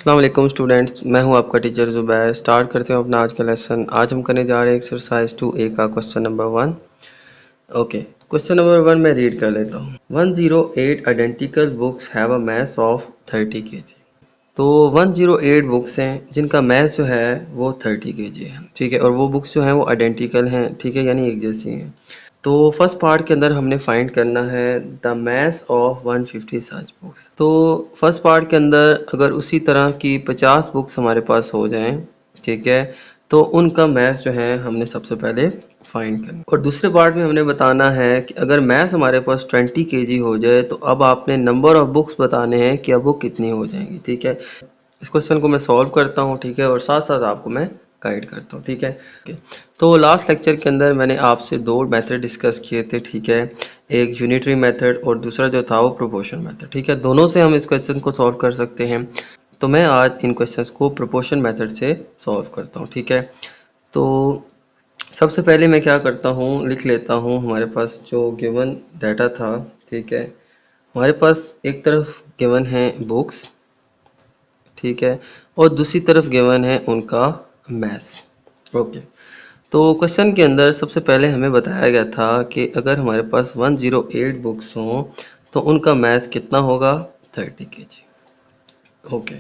अस्सलाम वालेकुम स्टूडेंट्स, मैं हूं आपका टीचर ज़ुबैर। स्टार्ट करते हैं अपना आज का लेसन। आज हम करने जा रहे हैं एक्सरसाइज 2A का question number 1। Okay, question number 1 मैं रीड कर लेता हूं। 108 identical books have a mass of 30 kg। तो 108 बुक्स हैं जिनका मास जो है वो 30 kg है, ठीक है। और वो बुक्स जो हैं वो आइडेंटिकल हैं, ठीक है, यानी एक जैसी हैं। तो फर्स्ट पार्ट के अंदर हमने फाइंड करना है the maths of 150 such books. तो फर्स्ट पार्ट के अंदर अगर उसी तरह की 50 बुक्स हमारे पास हो जाएं, ठीक है, तो उनका मैथ्स जो है हमने सबसे पहले फाइंड करना। और दूसरे पार्ट में हमने बताना है कि अगर मैथ्स हमारे पास 20 kg हो जाए तो अब आपने नंबर ऑफ बुक्स बताने हैं कि अब वो कितनी हो जाएंगी, ठीक है। इस क्वेश्चन को मैं सॉल्व करता हूँ, ठीक है, और साथ साथ आपको मैं गाइड करता हूँ, ठीक है। तो लास्ट लेक्चर के अंदर मैंने आपसे दो मेथड डिस्कस किए थे, ठीक है। एक यूनिटरी मेथड और दूसरा जो था वो प्रोपोर्शन मेथड, ठीक है। दोनों से हम इस क्वेश्चन को सॉल्व कर सकते हैं। तो मैं आज इन क्वेश्चंस को प्रोपोर्शन मेथड से सॉल्व करता हूँ, ठीक है। तो सबसे पहले मैं क्या करता हूँ, लिख लेता हूँ हमारे पास जो गिवन डाटा था, ठीक है। हमारे पास एक तरफ गिवन है बुक्स, ठीक है, और दूसरी तरफ गिवन है उनका मैथ्स। ओके, तो क्वेश्चन के अंदर सबसे पहले हमें बताया गया था कि अगर हमारे पास 108 बुक्स हों तो उनका मैथ्स कितना होगा, 30 kg। ओके,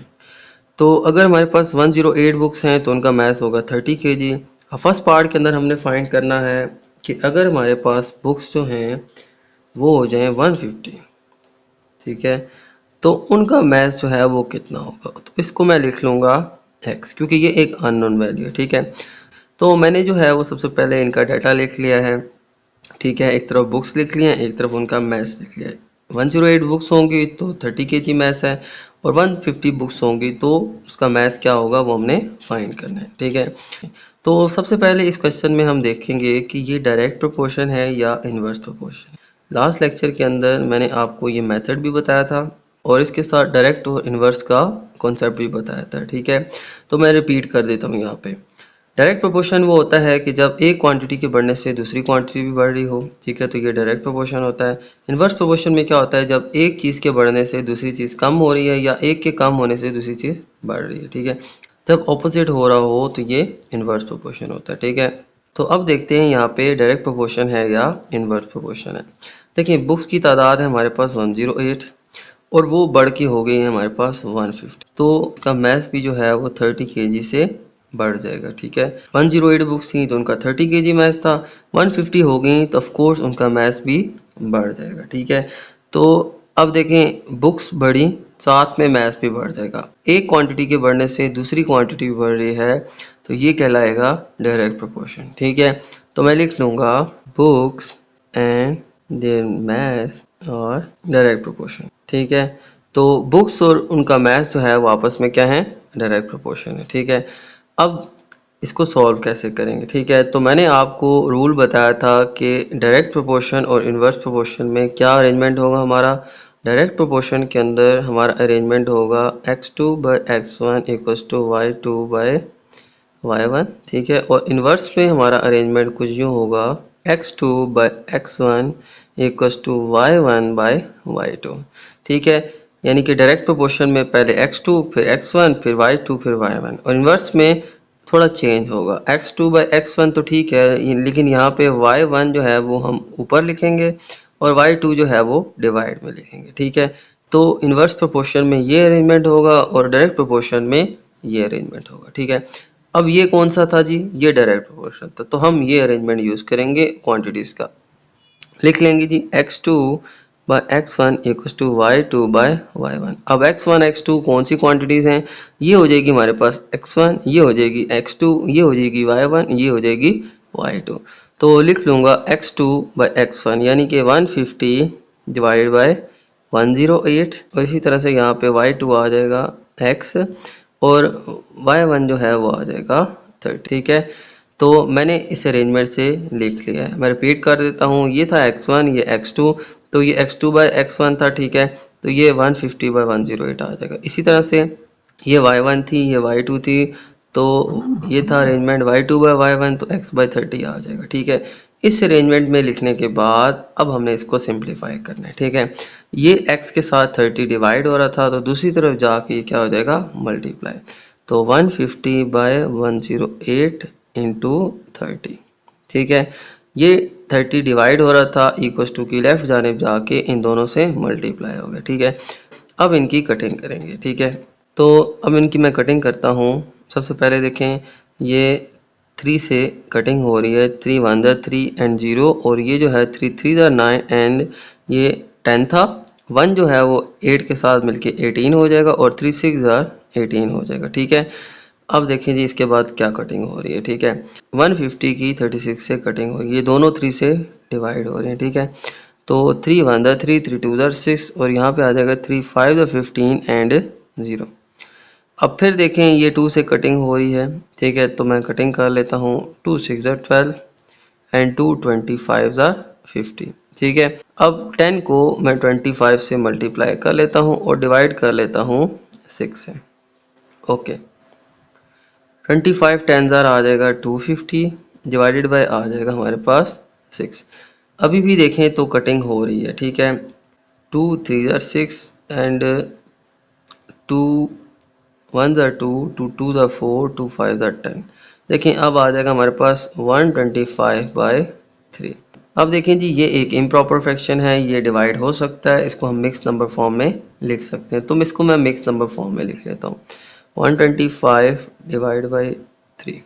तो अगर हमारे पास 108 बुक्स हैं तो उनका मैथ्स होगा 30 kg। फर्स्ट पार्ट के अंदर हमने फाइंड करना है कि अगर हमारे पास बुक्स जो हैं वो हो जाएं 150, ठीक है, तो उनका मैथ्स जो है वो कितना होगा। तो इसको मैं लिख लूँगा x, क्योंकि ये एक अननोन वैल्यू है, ठीक है। तो मैंने जो है वो सबसे पहले इनका डाटा लिख लिया है, ठीक है। एक तरफ बुक्स लिख लिए हैं, एक तरफ उनका मैथ्स लिख लिया है। 108 बुक्स होंगी तो 30 kg मैथ्स है, और 150 बुक्स होंगी तो उसका मैथ्स क्या होगा वो हमने फाइंड करना है, ठीक है। तो सबसे पहले इस क्वेश्चन में हम देखेंगे कि ये डायरेक्ट प्रोपोर्शन है या इन्वर्स प्रोपोर्शन। लास्ट लेक्चर के अंदर मैंने आपको ये मेथड भी बताया था और इसके साथ डायरेक्ट और इन्वर्स का कॉन्सेप्ट भी बताया था, ठीक है। तो मैं रिपीट कर देता हूँ यहाँ पे। डायरेक्ट प्रोपोर्शन वो होता है कि जब एक क्वांटिटी के बढ़ने से दूसरी क्वांटिटी भी बढ़ रही हो, ठीक है, तो ये डायरेक्ट प्रोपोर्शन होता है। इन्वर्स प्रोपोर्शन में क्या होता है, जब एक चीज़ के बढ़ने से दूसरी चीज़ कम हो रही है या एक के कम होने से दूसरी चीज़ बढ़ रही है, ठीक है। जब ऑपोजिट हो रहा हो तो ये इन्वर्स प्रोपोर्शन होता है, ठीक है। तो अब देखते हैं यहाँ पे डायरेक्ट प्रोपोर्शन है या इन्वर्स प्रोपोर्शन है। देखिए, बुक्स की तादाद है हमारे पास 108 और वो बढ़ के हो गई है हमारे पास 150, तो उसका मैथ्स भी जो है वो 30 kg से बढ़ जाएगा, ठीक है। 108 बुक्स थी तो उनका 30 kg मैथ्स था, 150 हो गई तो ऑफकोर्स उनका मैथ्स भी बढ़ जाएगा, ठीक है। तो अब देखें, बुक्स बढ़ी साथ में मैथ्स भी बढ़ जाएगा। एक क्वांटिटी के बढ़ने से दूसरी क्वांटिटी भी बढ़ रही है तो ये कहलाएगा डायरेक्ट प्रोपोर्शन, ठीक है। तो मैं लिख लूँगा बुक्स एंड देयर मैथ्स और डायरेक्ट प्रोपोर्शन, ठीक है। तो बुक्स और उनका मैथ्स जो है वो आपस में क्या है, डायरेक्ट प्रोपोर्शन है, ठीक है। अब इसको सॉल्व कैसे करेंगे, ठीक है। तो मैंने आपको रूल बताया था कि डायरेक्ट प्रोपोर्शन और इन्वर्स प्रोपोर्शन में क्या अरेंजमेंट होगा हमारा। डायरेक्ट प्रोपोर्शन के अंदर हमारा अरेंजमेंट होगा x2 by x1 equals to y2 by y1, ठीक है। और इन्वर्स में हमारा अरेंजमेंट कुछ यूँ होगा x2 by x1 equals to y1 by y2, ठीक है। यानी कि डायरेक्ट प्रोपोर्शन में पहले x2 फिर x1 फिर y2 फिर y1, और इन्वर्स में थोड़ा चेंज होगा, x2 बाई x1 तो ठीक है, लेकिन यहाँ पे y1 जो है वो हम ऊपर लिखेंगे और y2 जो है वो डिवाइड में लिखेंगे, ठीक है। तो इन्वर्स प्रोपोर्शन में ये अरेंजमेंट होगा और डायरेक्ट प्रोपोर्शन में ये अरेंजमेंट होगा, ठीक है। अब ये कौन सा था जी, ये डायरेक्ट प्रोपोर्शन था, तो हम ये अरेंजमेंट यूज़ करेंगे क्वांटिटीज़ का। लिख लेंगे जी x2 by x1 equals to y2 by y1। अब x1 x2 कौन सी क्वांटिटीज़ हैं, ये हो जाएगी हमारे पास x1, ये हो जाएगी x2, ये हो जाएगी y1, ये हो जाएगी y2। तो लिख लूँगा x2 बाई x1 यानी कि 150 डिवाइडेड बाई 108, और इसी तरह से यहाँ पे y2 आ जाएगा x और y1 जो है वो आ जाएगा 30, ठीक है। तो मैंने इस अरेंजमेंट से लिख लिया है, मैं रिपीट कर देता हूँ। ये था x1, ये x2, तो ये x2 बाई x1 था, ठीक है। तो ये 150 बाई 108 आ जाएगा। इसी तरह से ये y1 थी, ये y2 थी, तो ये था अरेंजमेंट y2 बाई y1, तो x बाई 30 आ जाएगा, ठीक है। इस अरेंजमेंट में लिखने के बाद अब हमने इसको सिंप्लीफाई करना है, ठीक है। ये x के साथ 30 डिवाइड हो रहा था, तो दूसरी तरफ जाके ये क्या हो जाएगा, मल्टीप्लाई। तो 150 बाय 108 इंटू 30, ठीक है। ये 30 डिवाइड हो रहा था, इक्वस टू की लेफ्ट जानिब जाके इन दोनों से मल्टीप्लाई हो गया, ठीक है। अब इनकी कटिंग करेंगे, ठीक है। तो अब इनकी मैं कटिंग करता हूँ। सबसे पहले देखें, ये 3 से कटिंग हो रही है, 3 1 ज़ा 3 एंड 0, और ये जो है 3 3 ज़ा 9 एंड ये 10 था। 1 जो है वो 8 के साथ मिलके 18 हो जाएगा और 3 6 ज़ा 18 हो जाएगा, ठीक है। अब देखें जी इसके बाद क्या कटिंग हो रही है, ठीक है। 150 की 36 से कटिंग हो रही है, ये दोनों 3 से डिवाइड हो रहे हैं, ठीक है। तो 3 1 ज़ा 3 3 2 ज़ा 6 और यहाँ पे आ जाएगा 3 5 ज़ा 15 एंड 0। अब फिर देखें ये 2 से कटिंग हो रही है, ठीक है। तो मैं कटिंग कर लेता हूँ। 2 6 ज़ा 12 एंड 2 25 ज़ा 50, ठीक है। अब 10 को मैं 25 से मल्टीप्लाई कर लेता हूँ और डिवाइड कर लेता हूँ 6 से, ओके। 25 10 ज़ार आ जाएगा 250 डिवाइडेड बाय आ जाएगा हमारे पास 6। अभी भी देखें तो कटिंग हो रही है, ठीक है। 2 3 ज़ार 6 एंड 2 1 ज़ार 2 2 2 ज़ार 4 2 5 ज़ार 10। देखें अब आ जाएगा हमारे पास 125 बाय 3। अब देखें जी ये एक इम्प्रॉपर फ्रैक्शन है, ये डिवाइड हो सकता है, इसको हम मिक्स नंबर फॉर्म में लिख सकते हैं। तो इसको मैं मिक्स नंबर फॉर्म में लिख लेता हूँ। 125 डिवाइड बाई 3,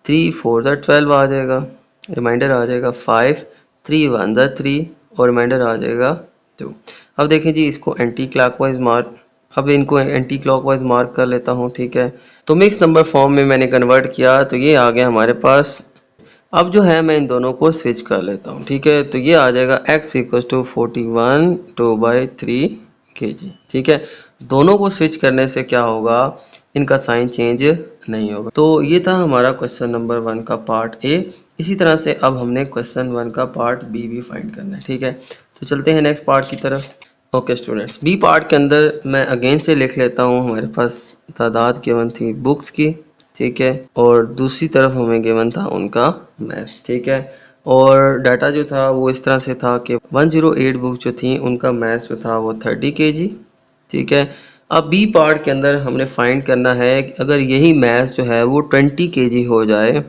3 4 ज़ा 12 आ जाएगा, रिमाइंडर आ जाएगा 5, 3 1 ज़ा 3 और रिमाइंडर आ जाएगा 2। अब देखें जी इसको एंटी क्लॉकवाइज मार्क, अब इनको एंटी क्लॉकवाइज मार्क कर लेता हूँ, ठीक है। तो मिक्स नंबर फॉर्म में मैंने कन्वर्ट किया तो ये आ गया हमारे पास। अब जो है मैं इन दोनों को स्विच कर लेता हूँ, ठीक है। तो ये आ जाएगा x इक्वल्स टू 41 2/3 kg, ठीक है। दोनों को स्विच करने से क्या होगा, इनका साइन चेंज नहीं होगा। तो ये था हमारा क्वेश्चन नंबर 1 का पार्ट ए। इसी तरह से अब हमने क्वेश्चन 1 का पार्ट बी भी फाइंड करना है, ठीक है। तो चलते हैं नेक्स्ट पार्ट की तरफ। ओके स्टूडेंट्स, बी पार्ट के अंदर मैं अगेन से लिख लेता हूँ। हमारे पास तादाद गिवन थी बुक्स की, ठीक है, और दूसरी तरफ हमें गिवन था उनका मैथ्स, ठीक है। और डाटा जो था वो इस तरह से था कि 108 बुक जो थी उनका मैथ्स जो था वो 30 kg, ठीक है। अब बी पार्ट के अंदर हमने फाइंड करना है कि अगर यही मैथ्स जो है वो 20 kg हो जाए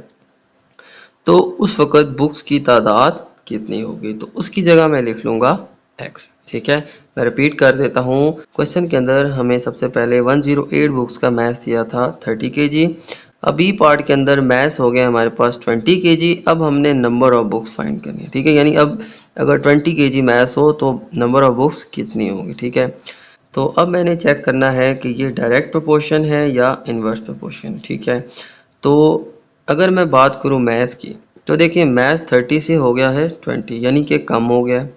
तो उस वक़्त बुक्स की तादाद कितनी होगी। तो उसकी जगह मैं लिख लूँगा x, ठीक है। मैं रिपीट कर देता हूँ। क्वेश्चन के अंदर हमें सबसे पहले 108 बुक्स का मैथ्स दिया था 30 kg। अब बी पार्ट के अंदर मैथ्स हो गया हमारे पास 20 kg। अब हमने नंबर ऑफ बुक्स फाइंड करनी है, ठीक है। यानी अब अगर 20 kg मैथ्स हो तो नंबर ऑफ बुक्स कितनी होगी, ठीक है। तो अब मैंने चेक करना है कि ये डायरेक्ट प्रोपोर्शन है या इन्वर्स प्रोपोर्शन, ठीक है। तो अगर मैं बात करूं मैथ्स की, तो देखिए मैथ्स 30 से हो गया है 20, यानी कि कम हो गया।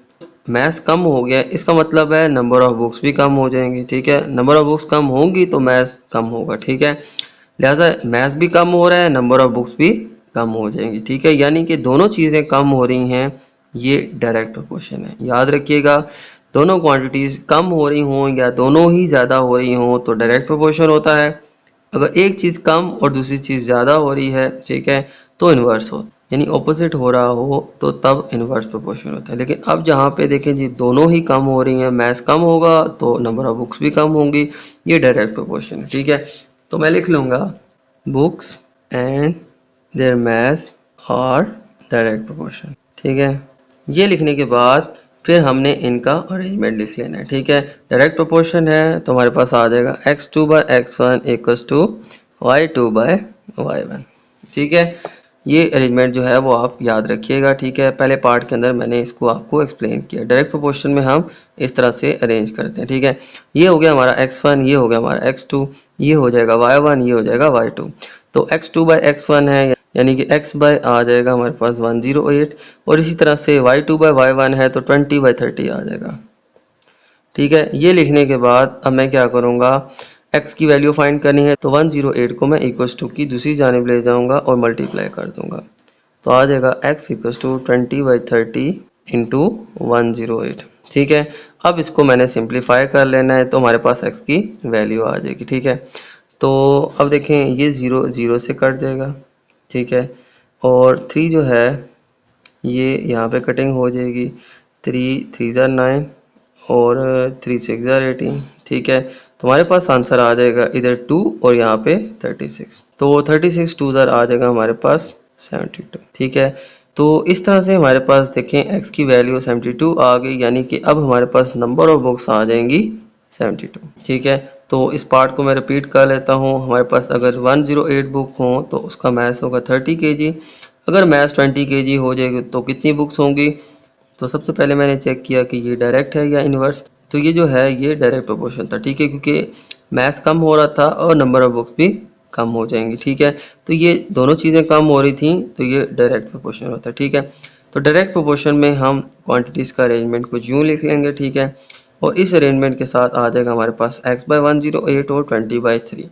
मैथ्स कम हो गया इसका मतलब है नंबर ऑफ बुक्स भी कम हो जाएंगी, ठीक है। नंबर ऑफ बुक्स कम होंगी तो मैथ्स कम होगा, ठीक है। लिहाजा मैथ्स भी कम हो रहा है, नंबर ऑफ बुक्स भी कम हो जाएंगी, ठीक है। यानी कि दोनों चीज़ें कम हो रही हैं, ये डायरेक्ट प्रोपोर्शन है। याद रखिएगा, दोनों क्वांटिटीज़ कम हो रही हों या दोनों ही ज़्यादा हो रही हों तो डायरेक्ट प्रोपोर्शन होता है। अगर एक चीज़ कम और दूसरी चीज़ ज़्यादा हो रही है, ठीक है, तो इन्वर्स होता है, यानी ऑपोजिट हो रहा हो तो तब इन्वर्स प्रोपोर्शन होता है। लेकिन अब जहाँ पे देखें जी दोनों ही कम हो रही हैं, मैथ्स कम होगा तो नंबर ऑफ बुक्स भी कम होंगी, ये डायरेक्ट प्रोपोर्शन है, ठीक है। तो मैं लिख लूँगा books and their maths are direct proportion, ठीक है। ये लिखने के बाद फिर हमने इनका अरेंजमेंट लिख लेना है, ठीक है। डायरेक्ट प्रोपोर्शन है तो हमारे पास आ जाएगा x2 bye x1 equals to y2 bye y1, ठीक है। ये अरेंजमेंट जो है वो आप याद रखिएगा, ठीक है। पहले पार्ट के अंदर मैंने इसको आपको एक्सप्लेन किया। डायरेक्ट प्रोपोर्शन में हम इस तरह से अरेंज करते हैं, ठीक है। ये हो गया हमारा x1, ये हो गया हमारा x2, ये हो जाएगा y1, ये हो जाएगा y2। तो x2 बाय x1 है, यानी कि x बाय आ जाएगा हमारे पास 108, और इसी तरह से y2 बाय y1 है तो 20 बाय 30 आ जाएगा, ठीक है। ये लिखने के बाद अब मैं क्या करूँगा, x की वैल्यू फाइंड करनी है तो 108 को मैं इक्वल्स टू की दूसरी जानिब ले जाऊँगा और मल्टीप्लाई कर दूँगा। तो आ जाएगा x equals to 20 by 30 into 108, ठीक है। अब इसको मैंने सिंप्लीफाई कर लेना है तो हमारे पास x की वैल्यू आ जाएगी, ठीक है। तो अब देखें ये 0 0 से कट जाएगा, ठीक है। और 3 जो है ये यहाँ पे कटिंग हो जाएगी, 3 3 ज़ा 9 और 3 6 ज़ा 18। ठीक है, तुम्हारे पास आंसर आ जाएगा इधर 2 और यहाँ पे 36। तो 36 2 ज़ा आ जाएगा हमारे पास 72। ठीक है, तो इस तरह से हमारे पास देखें x की वैल्यू 72 आ गई, यानी कि अब हमारे पास नंबर ऑफ बुक्स आ जाएंगी 72। ठीक है, तो इस पार्ट को मैं रिपीट कर लेता हूँ। हमारे पास अगर 108 बुक हो तो उसका मैथ्स होगा 30 kg। अगर मैथ्स 20 kg हो जाएगी तो कितनी बुक्स होंगी? तो सबसे पहले मैंने चेक किया कि ये डायरेक्ट है या इन्वर्स। तो ये जो है ये डायरेक्ट प्रोपोर्शन था। ठीक है, क्योंकि मैथ्स कम हो रहा था और नंबर ऑफ बुक्स भी कम हो जाएंगी। ठीक है, तो ये दोनों चीज़ें कम हो रही थी तो ये डायरेक्ट प्रोपोर्शन होता है। ठीक है, तो डायरेक्ट प्रोपोर्शन में हम क्वांटिटीज़ का अरेंजमेंट कुछ यूँ लिख लेंगे। ठीक है, और इस अरेंजमेंट के साथ आ जाएगा हमारे पास x/108 और 20/3।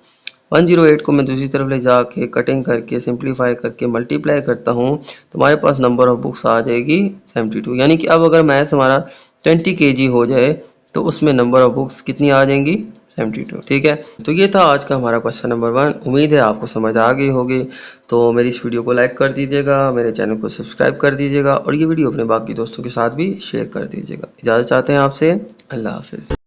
108 को मैं दूसरी तरफ ले जाके कटिंग करके सिंप्लीफाई करके मल्टीप्लाई करता हूँ तो हमारे पास नंबर ऑफ बुक्स आ जाएगी 72। यानी कि अब अगर मैथ्स हमारा 20 kg हो जाए तो उसमें नंबर ऑफ बुक्स कितनी आ जाएंगी? 72। ठीक है, तो ये था आज का हमारा क्वेश्चन नंबर 1। उम्मीद है आपको समझ आ गई होगी। तो मेरी इस वीडियो को लाइक कर दीजिएगा, मेरे चैनल को सब्सक्राइब कर दीजिएगा और ये वीडियो अपने बाकी दोस्तों के साथ भी शेयर कर दीजिएगा। इजाज़त चाहते हैं आपसे। अल्लाह हाफिज़।